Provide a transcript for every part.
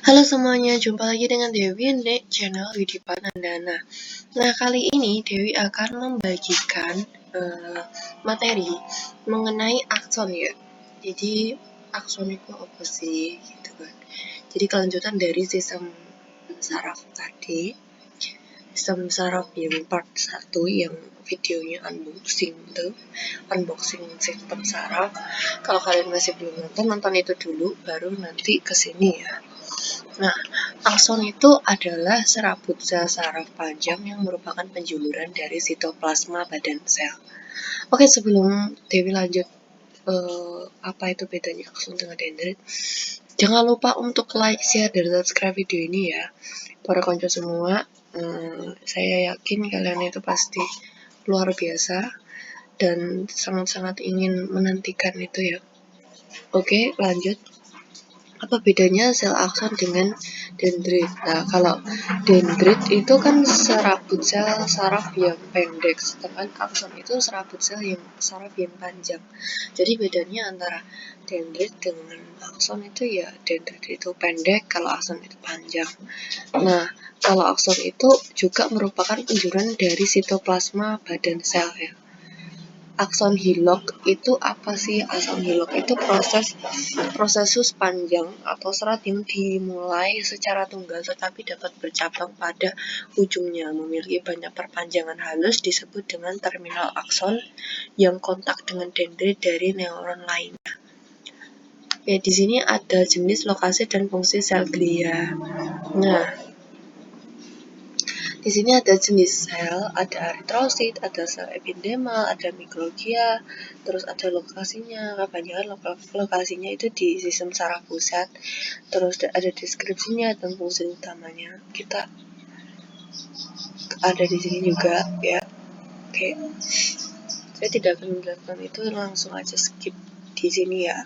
Halo semuanya, jumpa lagi dengan Dewi di channel Widi Panandana. Nah, kali ini Dewi akan membagikan materi mengenai akson ya. Jadi, akson itu apa sih? Gitu kan. Jadi, kelanjutan dari sistem saraf tadi. Sistem saraf yang part 1 yang videonya unboxing sistem saraf. Kalau kalian masih belum nonton itu dulu, baru nanti kesini ya. Nah, akson itu adalah serabut sel saraf panjang yang merupakan penjuluran dari sitoplasma badan sel. Oke, sebelum Dewi lanjut apa itu bedanya akson dengan dendrit, jangan lupa untuk like, share, dan subscribe video ini ya. Para konco semua, saya yakin kalian itu pasti luar biasa dan sangat-sangat ingin menantikan itu ya. Oke, lanjut. Apa bedanya sel akson dengan dendrit? Nah, kalau dendrit itu kan serabut sel saraf yang pendek, sedangkan akson itu serabut sel yang saraf yang panjang. Jadi bedanya antara dendrit dengan akson itu ya dendrit itu pendek, kalau akson itu panjang. Nah, kalau akson itu juga merupakan penjuluran dari sitoplasma badan sel ya. Akson hilok itu apa sih? Akson hilok itu prosesus panjang atau serat yang dimulai secara tunggal tetapi dapat bercabang pada ujungnya, memiliki banyak perpanjangan halus, disebut dengan terminal akson yang kontak dengan dendrit dari neuron lainnya. Ya, di sini ada jenis, lokasi, dan fungsi sel glia. Nah, di sini ada jenis sel, ada eritrosit, ada sel epidemal, ada mikroglia, terus ada lokasinya. Kebanyakan lokasinya itu di sistem saraf pusat. Terus ada deskripsinya dan fungsi utamanya. Kita ada di sini juga ya. Oke. Saya tidak akan menjelaskan itu, langsung aja skip di sini ya.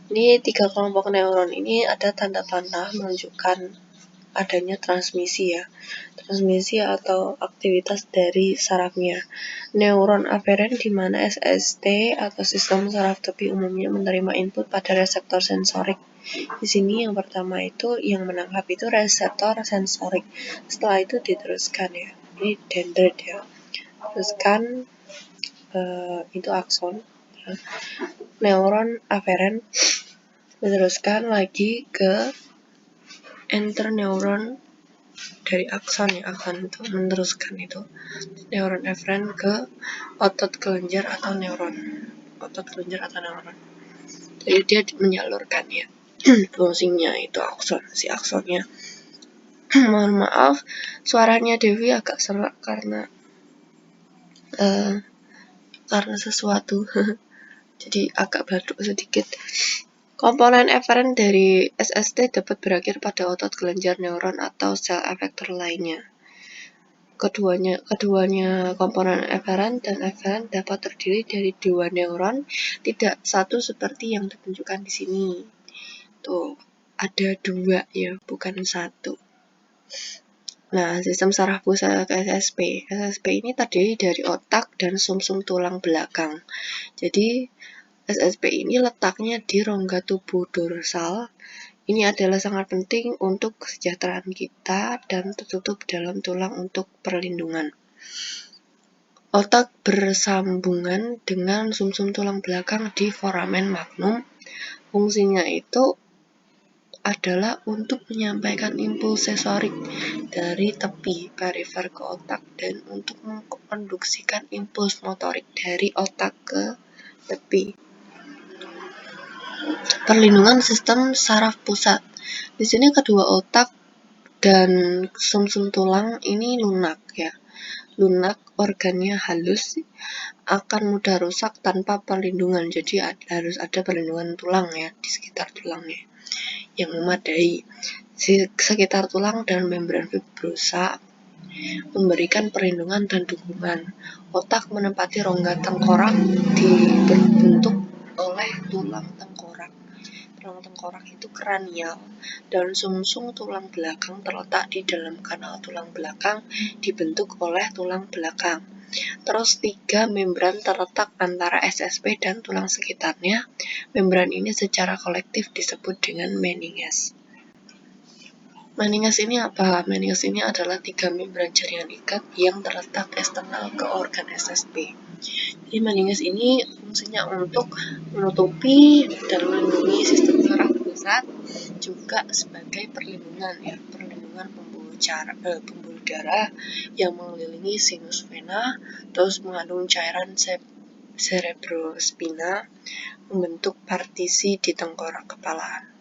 Ini 3 kelompok neuron ini ada tanda-tanda menunjukkan adanya transmisi ya. Transmisi atau aktivitas dari sarafnya. Neuron aferen di mana SST atau sistem saraf tepi umumnya menerima input pada reseptor sensorik. Di sini yang pertama itu yang menangkap itu reseptor sensorik. Setelah itu diteruskan ya. Ini dendrit ya. Teruskan itu akson. Neuron aferen diteruskan lagi ke interneuron dari akson ya, akson itu meneruskan itu neuron eferen ke otot kelenjar atau neuron. Jadi dia menyalurkan ya fungsinya itu akson, si aksonnya. Mohon maaf suaranya Dewi agak serak karena sesuatu jadi agak batuk sedikit. Komponen eferen dari SST dapat berakhir pada otot kelenjar, neuron, atau sel efektor lainnya. Keduanya komponen eferen dan eferen dapat terdiri dari 2 neuron, tidak satu seperti yang ditunjukkan di sini. Tuh, ada 2 ya, bukan 1. Nah, sistem saraf pusat SSP. SSP ini terdiri dari otak dan sumsum tulang belakang. Jadi, SSP ini letaknya di rongga tubuh dorsal. Ini adalah sangat penting untuk kesejahteraan kita dan tertutup dalam tulang untuk perlindungan. Otak bersambungan dengan sumsum tulang belakang di foramen magnum. Fungsinya itu adalah untuk menyampaikan impuls sensorik dari tepi perifer ke otak dan untuk mengkonduksikan impuls motorik dari otak ke tepi. Perlindungan sistem saraf pusat. Di sini kedua otak dan sumsum tulang ini lunak ya. Lunak, organnya halus, akan mudah rusak tanpa perlindungan. Jadi harus ada perlindungan tulang ya di sekitar tulangnya yang memadai. Sekitar tulang dan membran fibrosa memberikan perlindungan dan dukungan. Otak menempati rongga tengkorak dibentuk oleh tulang tengkorak. Tulang tengkorak itu kranial dan sumsum tulang belakang terletak di dalam kanal tulang belakang dibentuk oleh tulang belakang. Terus 3 membran terletak antara SSP dan tulang sekitarnya. Membran ini secara kolektif disebut dengan meninges. Meninges ini apa? Meninges ini adalah 3 membran jaringan ikat yang terletak eksternal ke organ SSP. Jadi meninges ini fungsinya untuk menutupi dan melindungi sistem saraf pusat, juga sebagai perlindungan ya, perlindungan pembuluh darah yang mengelilingi sinus vena, terus mengandung cairan cerebrospina, membentuk partisi di tengkorak kepala.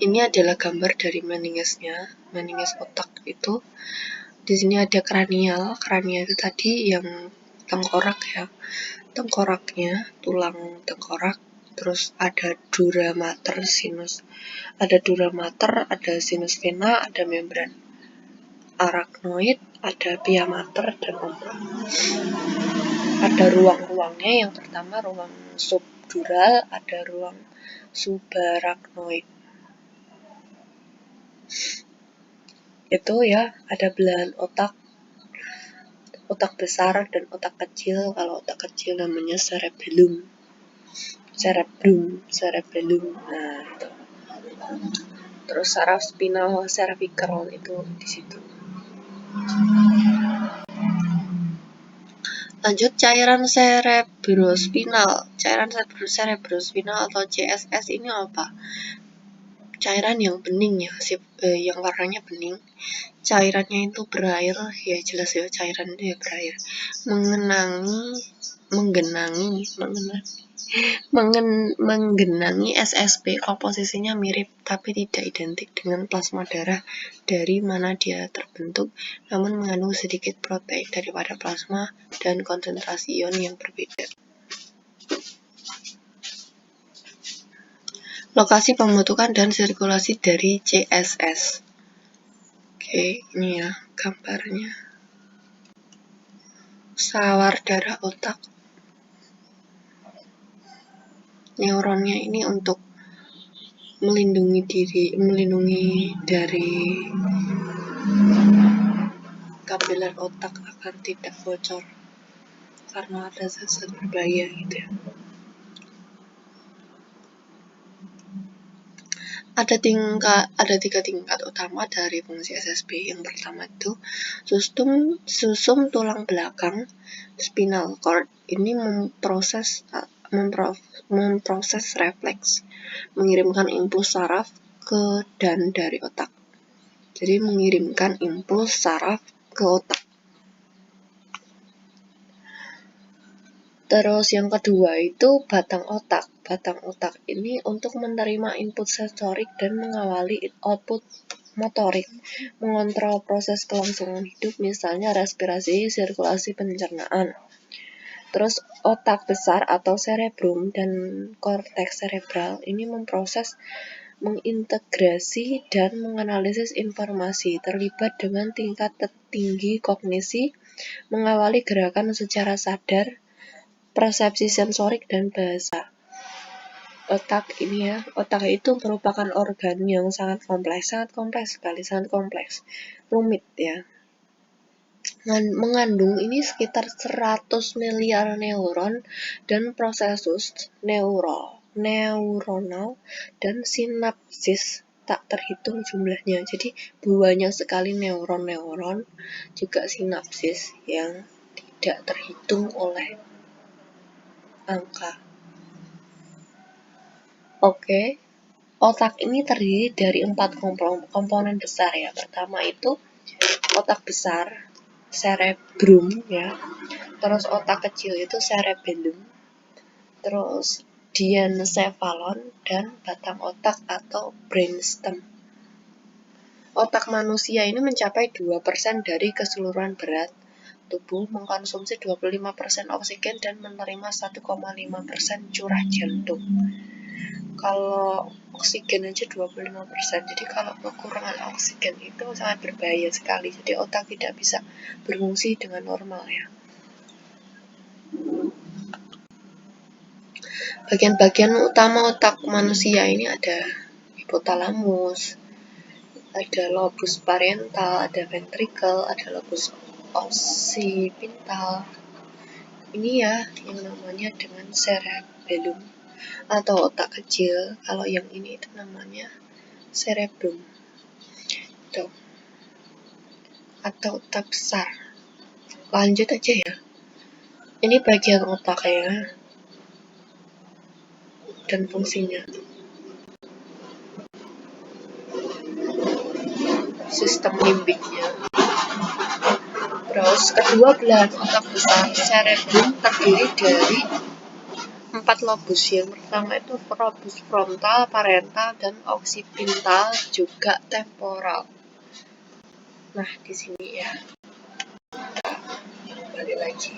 Ini adalah gambar dari meningesnya, meninges otak itu. Di sini ada kranial itu tadi yang tengkorak ya, tengkoraknya, tulang tengkorak. Terus ada dura mater, ada sinus vena, ada membran arachnoid, ada pia mater dan ombak. Ada ruang-ruangnya, yang pertama ruang subdural, ada ruang subarachnoid. Itu ya, ada belahan otak besar dan otak kecil. Kalau otak kecil namanya cerebellum. Nah, itu. Terus saraf spinal cervical itu di situ. Lanjut, cairan cerebrospinal. Cairan cerebrospinal atau CSS ini apa? Cairan yang bening ya, yang warnanya bening. Cairannya itu berair, ya jelas ya, cairan itu ya berair. Menggenangi SSP. Komposisinya mirip tapi tidak identik dengan plasma darah dari mana dia terbentuk, namun mengandung sedikit protein daripada plasma dan konsentrasi ion yang berbeda. Lokasi pembentukan dan sirkulasi dari CSS. Oke, ini ya gambarnya. Sawar darah otak. Neuronnya ini untuk melindungi dari kapiler otak agar tidak bocor karena ada zat berbahaya gitu ya. Ada 3 tingkat utama dari fungsi SSP. Yang pertama itu susum tulang belakang, spinal cord. Ini memproses refleks, mengirimkan impuls saraf ke dan dari otak. Jadi mengirimkan impuls saraf ke otak. Terus yang kedua itu batang otak. Batang otak ini untuk menerima input sensorik dan mengawali output motorik, mengontrol proses kelangsungan hidup, misalnya respirasi, sirkulasi, pencernaan. Terus otak besar atau cerebrum dan korteks cerebral ini memproses, mengintegrasi, dan menganalisis informasi, terlibat dengan tingkat tertinggi kognisi, mengawali gerakan secara sadar, persepsi sensorik, dan bahasa. Otak ini ya, otak itu merupakan organ yang sangat kompleks, rumit ya. Mengandung ini sekitar 100 miliar neuron dan prosesus neuronal dan sinapsis tak terhitung jumlahnya. Jadi banyak sekali neuron juga sinapsis yang tidak terhitung oleh angka. Oke, otak ini terdiri dari 4 komponen besar ya. Pertama itu otak besar, cerebrum ya. Terus otak kecil itu cerebellum. Terus diencephalon dan batang otak atau brainstem. Otak manusia ini mencapai 2% dari keseluruhan berat tubuh, mengkonsumsi 25% oksigen dan menerima 1,5% curah jantung. Kalau oksigen aja 25%, jadi kalau kekurangan oksigen itu sangat berbahaya sekali. Jadi otak tidak bisa berfungsi dengan normal ya. Bagian-bagian utama otak manusia ini ada hipotalamus, ada lobus parietal, ada ventricle, ada lobus occipital. Ini ya yang namanya dengan cerebellum. atau otak kecil. Kalau yang ini itu namanya cerebrum tuh, atau otak besar. Lanjut aja ya. Ini bagian otaknya dan fungsinya. Sistem limbiknya. Terus kedua belahan otak besar cerebrum terdiri dari 4 lobus. Yang pertama itu lobus frontal, parental, dan occipital, juga temporal. Nah, di sini ya. Kembali lagi.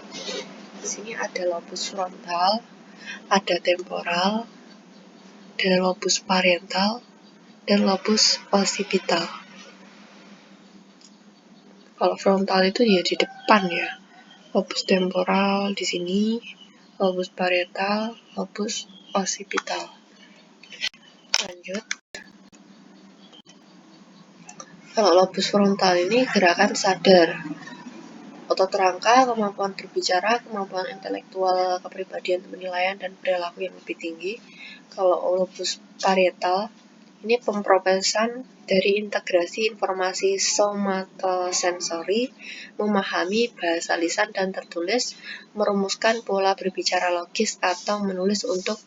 Di sini ada lobus frontal, ada temporal, ada lobus parental, dan lobus occipital. Kalau frontal itu ya di depan ya. Lobus temporal di sini, lobus parietal, lobus occipital. Lanjut. Kalau lobus frontal ini gerakan sadar, otot rangka, kemampuan berbicara, kemampuan intelektual, kepribadian, penilaian, dan perilaku yang lebih tinggi. Kalau lobus parietal ini pemrosesan dari integrasi informasi somatosensori, memahami bahasa lisan dan tertulis, merumuskan pola berbicara logis, atau menulis untuk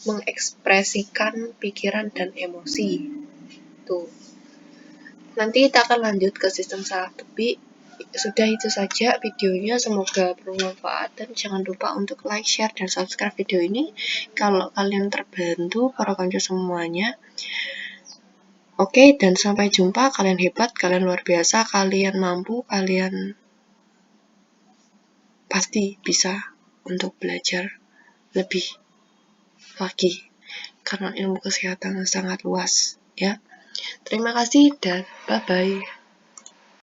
mengekspresikan pikiran dan emosi. Tuh. Nanti kita akan lanjut ke sistem saraf tepi. Sudah itu saja videonya, semoga bermanfaat dan jangan lupa untuk like, share, dan subscribe video ini kalau kalian terbantu, para konco semuanya. Oke, dan sampai jumpa. Kalian hebat, kalian luar biasa, kalian mampu, kalian pasti bisa untuk belajar lebih lagi karena ilmu kesehatan sangat luas ya. Terima kasih dan bye-bye.